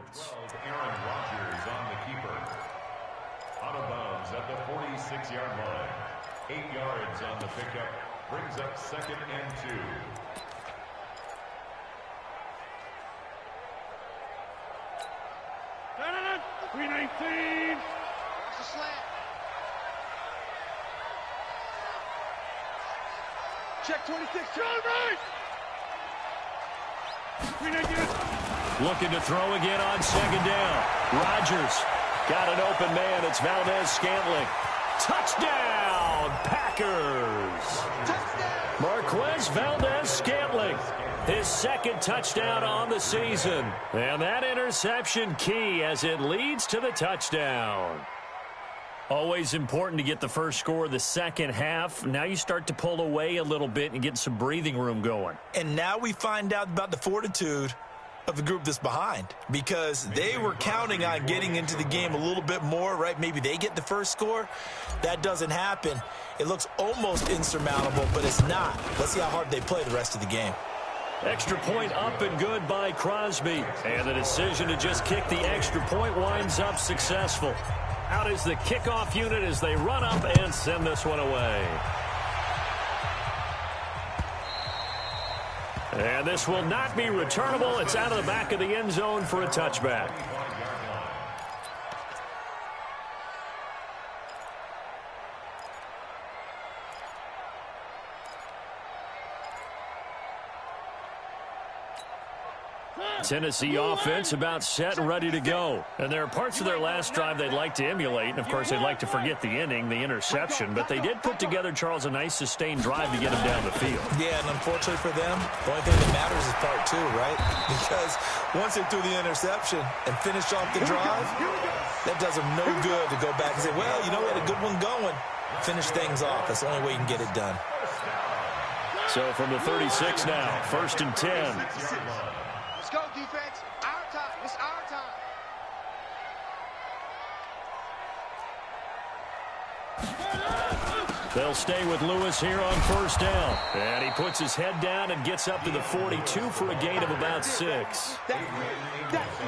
yards. Aaron Rodgers on the keeper. Out of bounds at the 46-yard line. 8 yards on the pickup. Brings up 2nd and 2. 319. Watch the slant. Check 26. John right. 319. Looking to throw again on 2nd down. Rodgers got an open man. It's Valdez-Scantling. Touchdown, Packers. Touchdown. Marquez Valdez-Scantling. His 2nd touchdown on the season. And that interception key as it leads to the touchdown. Always important to get the first score of the second half. Now you start to pull away a little bit and get some breathing room going. And now we find out about the fortitude of the group that's behind, because they were counting on getting into the game a little bit more, right? Maybe they get the first score. That doesn't happen. It looks almost insurmountable, but it's not. Let's see how hard they play the rest of the game. Extra point up and good by Crosby. And the decision to just kick the extra point winds up successful. Out is the kickoff unit as they run up and send this one away. And this will not be returnable. It's out of the back of the end zone for a touchback. Tennessee offense about set and ready to go. And there are parts of their last drive they'd like to emulate. And, of course, they'd like to forget the inning, the interception. But they did put together, Charles, a nice sustained drive to get them down the field. Yeah, and unfortunately for them, the only thing that matters is part 2, right? Because once they threw the interception and finished off the drive, that does them no good to go back and say, well, you know, we had a good one going. Finish things off. That's the only way you can get it done. So from the 36 now, 1st and 10. Go, defense. Our time. It's our time. They'll stay with Lewis here on 1st down. And he puts his head down and gets up to the 42 for a gain of about 6.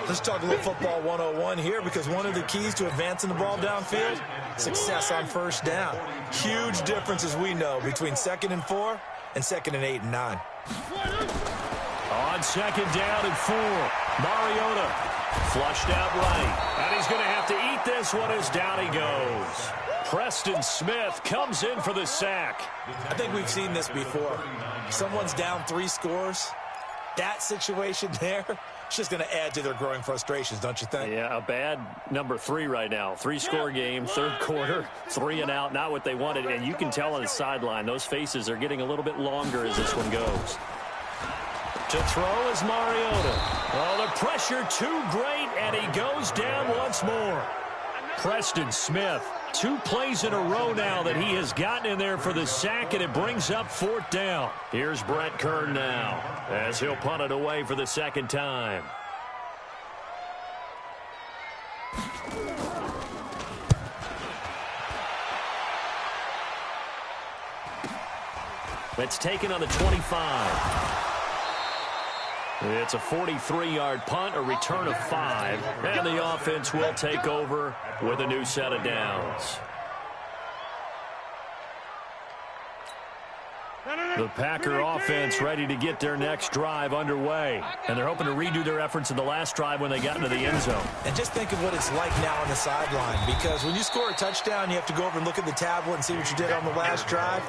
Let's talk a little football 101 here, because one of the keys to advancing the ball downfield, success on 1st down. Huge difference, as we know, between 2nd and 4 and 2nd and 8 and 9. On 2nd down and 4, Mariota flushed out right. And he's going to have to eat this one as down he goes. Preston Smith comes in for the sack. I think we've seen this before. Someone's down 3 scores. That situation there, it's just going to add to their growing frustrations, don't you think? Yeah, a bad number 3 right now. 3-score game, 3rd quarter, 3 and out, not what they wanted. And you can tell on the sideline, those faces are getting a little bit longer as this one goes. To throw is Mariota. Oh, the pressure too great, and he goes down once more. Preston Smith, 2 plays in a row now that he has gotten in there for the sack, and it brings up 4th down. Here's Brett Kern now as he'll punt it away for the 2nd time. It's taken on the 25. It's a 43-yard punt, a return of 5, and the offense will take over with a new set of downs. The Packer offense ready to get their next drive underway, and they're hoping to redo their efforts in the last drive when they got into the end zone. And just think of what it's like now on the sideline, because when you score a touchdown, you have to go over and look at the tablet and see what you did on the last drive.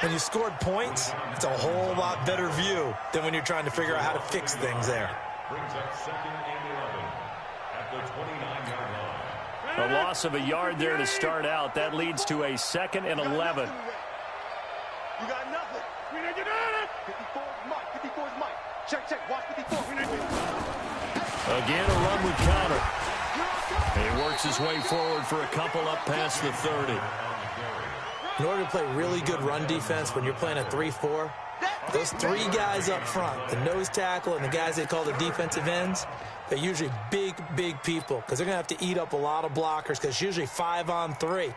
When you scored points, it's a whole lot better view than when you're trying to figure out how to fix things there. Brings up 2nd and 11 at the 29-yard line. A loss of a yard there to start out. That leads to a 2nd and 11. You got nothing. 54 is Mike. 54 is Mike. Check. Watch 54. Again, a run with counter. He works his way forward for a couple up past the 30. In order to play really good run defense when you're playing a 3-4, those 3 guys up front, the nose tackle and the guys they call the defensive ends, they're usually big people, because they're going to have to eat up a lot of blockers, because it's usually 5-on-3.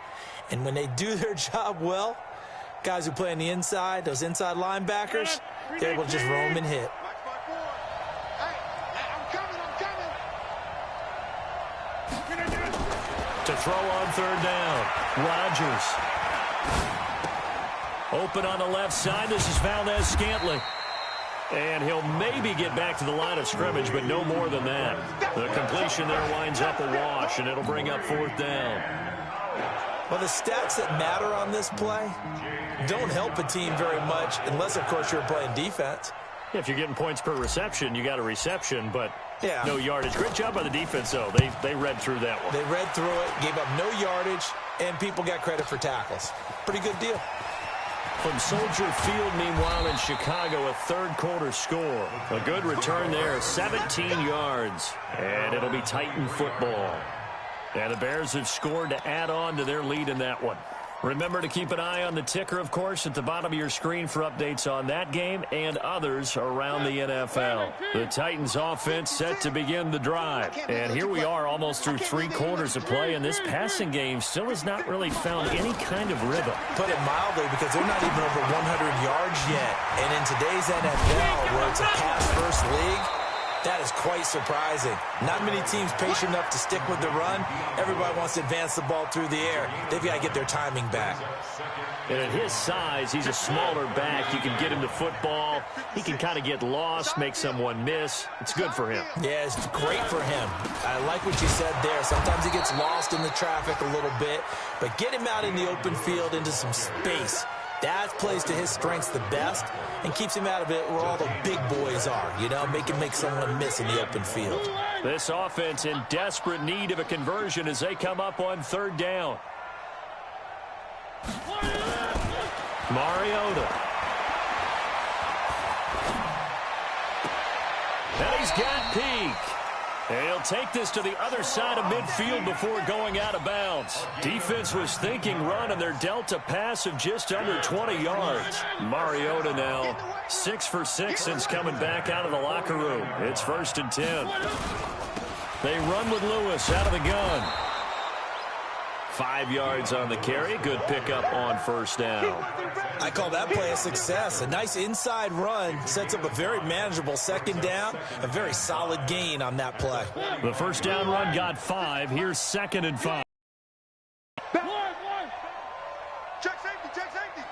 And when they do their job well, guys who play on the inside, those inside linebackers, they're able to just roam and hit. throw on third down. Rodgers. Open on the left side. This is Valdez-Scantling. And he'll maybe get back to the line of scrimmage, but no more than that. The completion there winds up a wash, and it'll bring up fourth down. Well, the stats that matter on this play don't help a team very much unless, of course, you're playing defense. If you're getting points per reception, you got a reception, but no yardage. Great job by the defense, though. They read through that one. They read through it, gave up no yardage, and people got credit for tackles. Pretty good deal. From Soldier Field, meanwhile, in Chicago, a third-quarter score. A good return there, 17 yards. And it'll be Titan football. And the Bears have scored to add on to their lead in that one. Remember to keep an eye on the ticker, of course, at the bottom of your screen for updates on that game and others around the NFL. The Titans offense set to begin the drive. And here we are almost through 3 quarters of play, and this passing game still has not really found any kind of rhythm. Put it mildly, because they're not even over 100 yards yet. And in today's NFL, where it's a pass-first league, that is quite surprising. Not many teams patient enough to stick with the run. Everybody wants to advance the ball through the air. They've got to get their timing back. And at his size, he's a smaller back. You can get him the football. He can kind of get lost, make someone miss. It's good for him. Yeah, it's great for him. I like what you said there. Sometimes he gets lost in the traffic a little bit, but get him out in the open field into some space. That plays to his strengths the best and keeps him out of it where all the big boys are, you know, make someone miss in the open field. This offense in desperate need of a conversion as they come up on third down. Mariota. And he's got Peak. And he'll take this to the other side of midfield before going out of bounds. Defense was thinking run, and they're dealt a pass of just under 20 yards. Mariota now 6 for 6 since coming back out of the locker room. It's 1st and 10. They run with Lewis out of the gun. 5 yards on the carry. Good pickup on first down. I call that play a success. A nice inside run sets up a very manageable second down. A very solid gain on that play. The first down run got 5. Here's 2nd and 5. Check safety, check safety.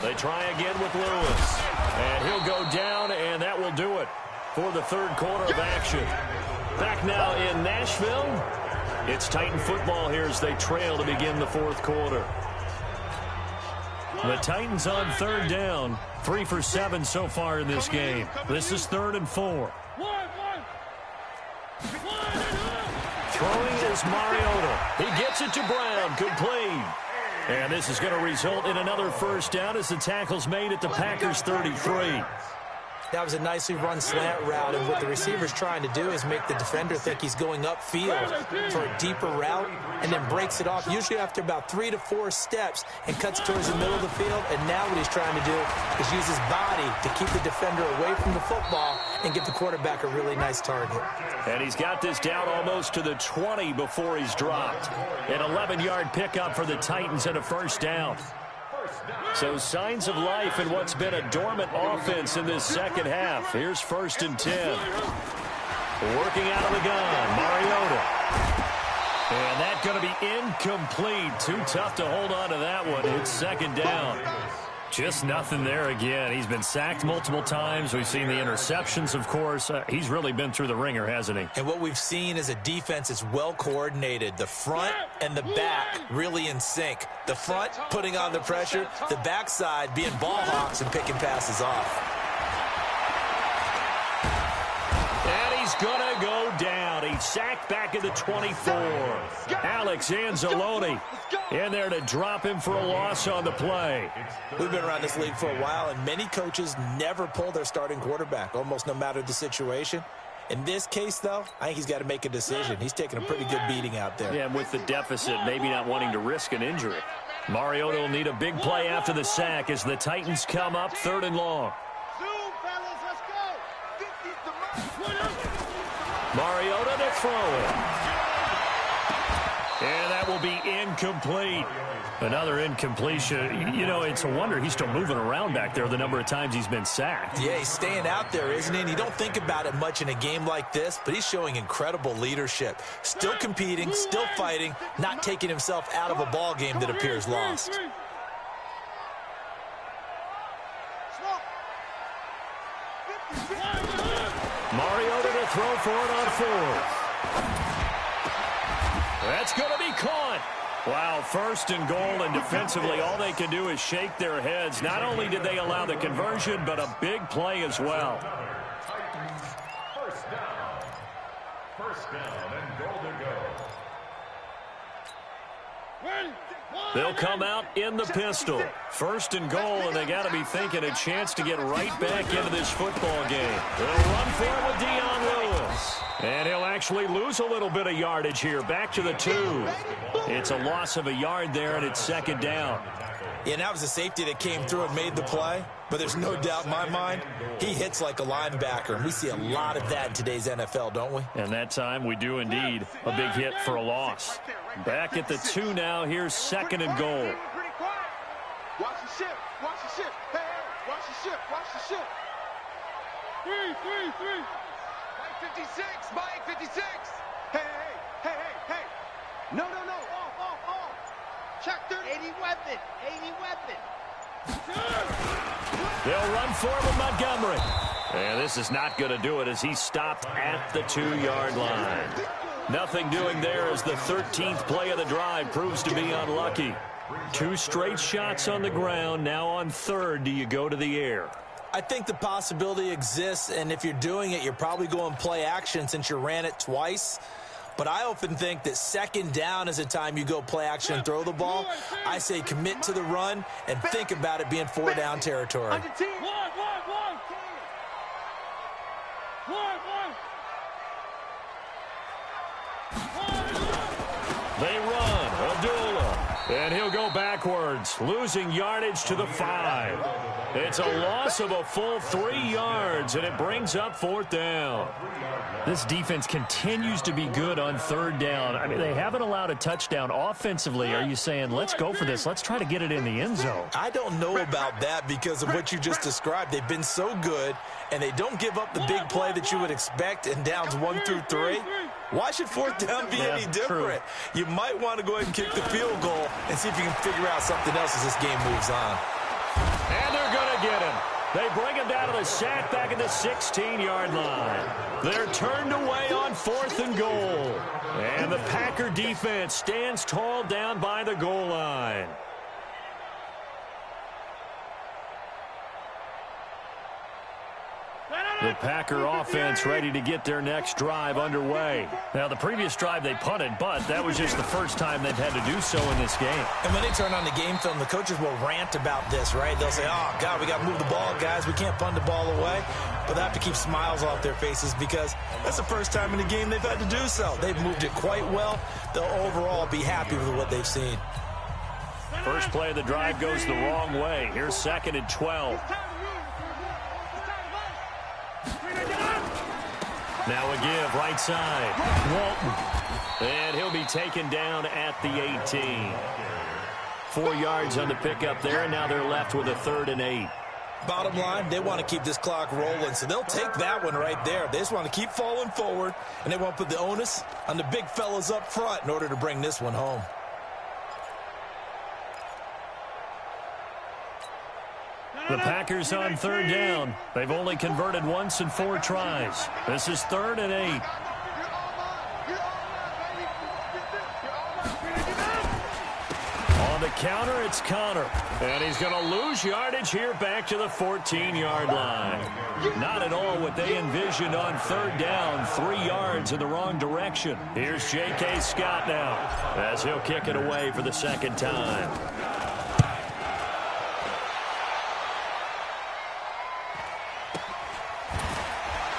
They try again with Lewis. And he'll go down, and that will do it for the third quarter of action. Back now in Nashville. It's Titan football here as they trail to begin the fourth quarter. The Titans on third down. 3 for 7 so far in this game. This is 3rd and 4. Throwing is Mariota. He gets it to Brown. Complete. And this is going to result in another first down as the tackle's made at the Packers 33. That was a nicely run slant route, and what the receiver's trying to do is make the defender think he's going upfield for a deeper route and then breaks it off, usually after about 3 to 4 steps, and cuts towards the middle of the field. And now what he's trying to do is use his body to keep the defender away from the football and get the quarterback a really nice target. And he's got this down almost to the 20 before he's dropped. An 11-yard pickup for the Titans and a first down. So signs of life in what's been a dormant offense in this second half. Here's 1st and 10. Working out of the gun, Mariota. And that's going to be incomplete. Too tough to hold on to that one. It's 2nd down. Just nothing there again. He's been sacked multiple times. We've seen the interceptions, of course. He's really been through the ringer, hasn't he? And what we've seen is a defense is well coordinated. The front and the back really in sync. The front putting on the pressure. The backside being ball hawks and picking passes off. And he's going to go down. He's sacked back at the 24. Alex Anzalone in there to drop him for a loss on the play. We've been around this league for a while, and many coaches never pull their starting quarterback, almost no matter the situation. In this case, though, I think he's got to make a decision. He's taking a pretty good beating out there. Yeah, with the deficit, maybe not wanting to risk an injury. Mariota will need a big play after the sack as the Titans come up 3rd and long. Mariota to throw it. And that will be incomplete. Another incompletion. You know, it's a wonder he's still moving around back there the number of times he's been sacked. Yeah, he's staying out there, isn't he? And you don't think about it much in a game like this, but he's showing incredible leadership. Still competing, still fighting, not taking himself out of a ball game that appears lost. Mariota to throw for it on fourth. That's going to be caught. Wow, first and goal, and defensively all they can do is shake their heads. Not only did they allow the conversion, but a big play as well. First down and goal to go. They'll come out in the pistol. First and goal, and they got to be thinking a chance to get right back into this football game. They'll run for it with Dion Lewis. And he'll actually lose a little bit of yardage here. Back to the 2. It's a loss of a yard there, and it's second down. Yeah, and that was a safety that came through and made the play. But there's no doubt in my mind, he hits like a linebacker. And we see a lot of that in today's NFL, don't we? And that time we do indeed. A big hit for a loss. Back at the 2 now. Here's second and goal. Watch the ship. Watch the ship. Hey, hey, watch the ship. Watch the ship. 3. Mike 56. Mike 56. Hey, hey, hey, hey, hey. No. Off. Check 30. 80 weapon. They'll run for it with Montgomery. And this is not going to do it as he stopped at the 2-yard line. Nothing doing there as the 13th play of the drive proves to be unlucky. 2 straight shots on the ground. Now on third, do you go to the air? I think the possibility exists, and if you're doing it, you're probably going play action since you ran it twice. But I often think that second down is a time you go play action and throw the ball. I say commit to the run and think about it being 4-down territory. One. They run. Abdullah. And he'll go backwards, losing yardage to the 5. It's a loss of a full 3 yards, and it brings up 4th down. This defense continues to be good on 3rd down. I mean, they haven't allowed a touchdown offensively. Are you saying, let's go for this? Let's try to get it in the end zone. I don't know about that because of what you just described. They've been so good, and they don't give up the big play that you would expect in downs 1 through 3. Why should 4th down be any different? True. You might want to go ahead and kick the field goal and see if you can figure out something else as this game moves on. And they're going to get him. They bring him down to the sack back at the 16-yard line. They're turned away on 4th and goal. And the Packer defense stands tall down by the goal line. The Packer offense ready to get their next drive underway. Now, the previous drive they punted, but that was just the first time they've had to do so in this game. And when they turn on the game film, the coaches will rant about this, right? They'll say, oh, God, we got to move the ball, guys. We can't punt the ball away. But they have to keep smiles off their faces because that's the first time in the game they've had to do so. They've moved it quite well. They'll overall be happy with what they've seen. First play of the drive goes the wrong way. Here's 2nd and 12. Now a give, right side. Walton. And he'll be taken down at the 18. 4 yards on the pickup there, and now they're left with a 3rd and 8. Bottom line, they want to keep this clock rolling, so they'll take that one right there. They just want to keep falling forward, and they want to put the onus on the big fellas up front in order to bring this one home. The Packers on 3rd down. They've only converted once in 4 tries. This is 3rd and 8. On the counter, it's Connor. And he's going to lose yardage here back to the 14-yard line. Not at all what they envisioned on 3rd down. 3 yards in the wrong direction. Here's J.K. Scott now as he'll kick it away for the 2nd time.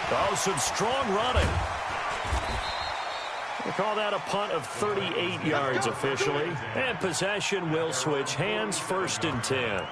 Oh, some strong running. They call that a punt of 38 yards officially. And possession will switch hands, 1st and 10.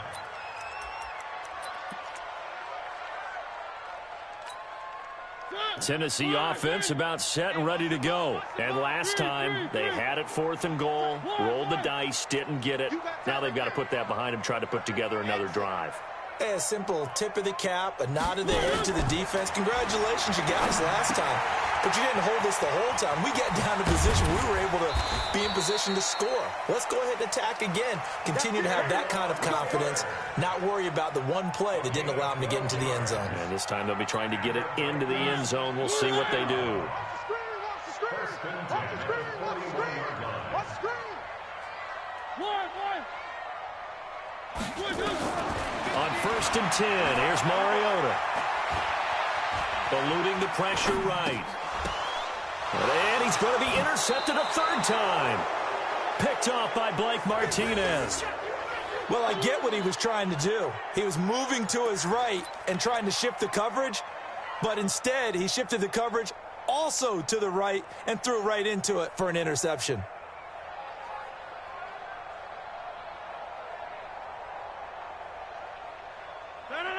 Tennessee offense about set and ready to go. And last time, they had it 4th and goal, rolled the dice, didn't get it. Now they've got to put that behind them, try to put together another drive. A simple tip of the cap, a nod of the head to the defense. Congratulations, you got us last time. But you didn't hold us the whole time. We got down to position. We were able to be in position to score. Let's go ahead and attack again. Continue to have that kind of confidence. Not worry about the one play that didn't allow them to get into the end zone. And this time they'll be trying to get it into the end zone. We'll see what they do. On 1st and 10, here's Mariota. Eluding the pressure right. And he's going to be intercepted a 3rd time. Picked off by Blake Martinez. Well, I get what he was trying to do. He was moving to his right and trying to shift the coverage, but instead he shifted the coverage also to the right and threw right into it for an interception.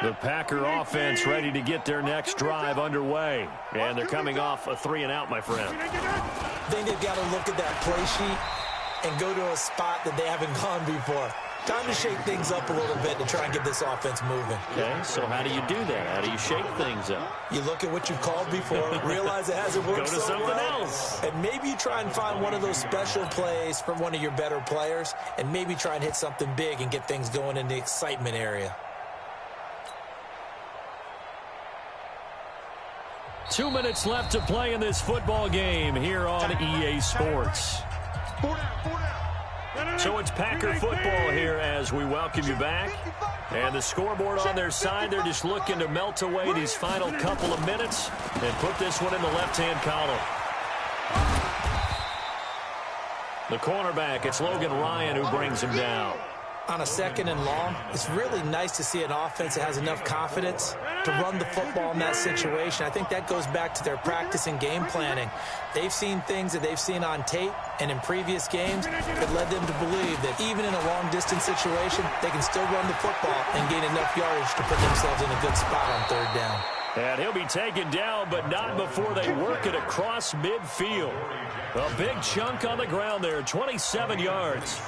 The Packer offense ready to get their next drive underway. And they're coming off a 3-and-out, my friend. I think they've got to look at that play sheet and go to a spot that they haven't gone before. Time to shake things up a little bit to try and get this offense moving. Okay, so how do you do that? How do you shake things up? You look at what you've called before, realize it hasn't worked Go to so something well, else. and maybe you try and find one of those special plays from one of your better players, and maybe try and hit something big and get things going in the excitement area. 2 minutes left to play in this football game here on EA Sports. So it's Packer football here as we welcome you back. And the scoreboard on their side, they're just looking to melt away these final couple of minutes and put this one in the left-hand column. The cornerback, it's Logan Ryan who brings him down. On a 2nd and long, it's really nice to see an offense that has enough confidence to run the football in that situation. I think that goes back to their practice and game planning. They've seen things that they've seen on tape and in previous games that led them to believe that even in a long-distance situation, they can still run the football and gain enough yardage to put themselves in a good spot on 3rd down. And he'll be taken down, but not before they work it across midfield. A big chunk on the ground there, 27 yards.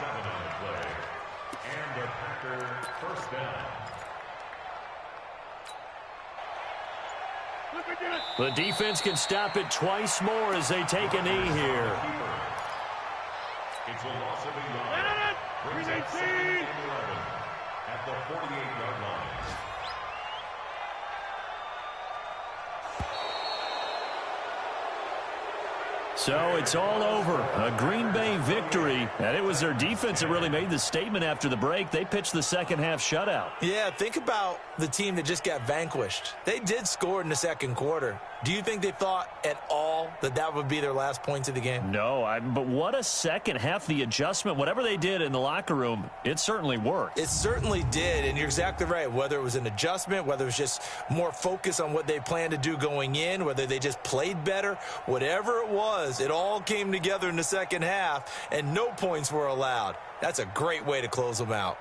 The defense can stop it twice more as they take a knee here. It's a loss of a yard. Brings up 2nd and 11 at the 48-yard line. So it's all over. A Green Bay victory. And it was their defense that really made the statement after the break. They pitched the second-half shutout. Yeah, think about the team that just got vanquished. They did score in the 2nd quarter. Do you think they thought at all that that would be their last points of the game? No, but what a second half. The adjustment, whatever they did in the locker room, it certainly worked. It certainly did, and you're exactly right. Whether it was an adjustment, whether it was just more focus on what they planned to do going in, whether they just played better, whatever it was, it all came together in the 2nd half, and no points were allowed. That's a great way to close them out.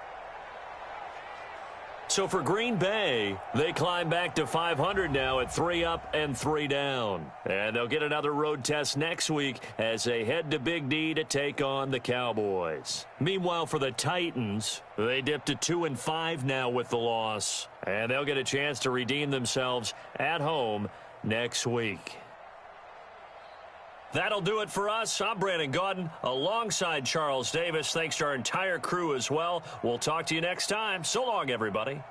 So for Green Bay, they climb back to 500 now at 3 up and 3 down. And they'll get another road test next week as they head to Big D to take on the Cowboys. Meanwhile, for the Titans, they dipped to 2-5 now with the loss. And they'll get a chance to redeem themselves at home next week. That'll do it for us. I'm Brandon Gaudin alongside Charles Davis. Thanks to our entire crew as well. We'll talk to you next time. So long, everybody.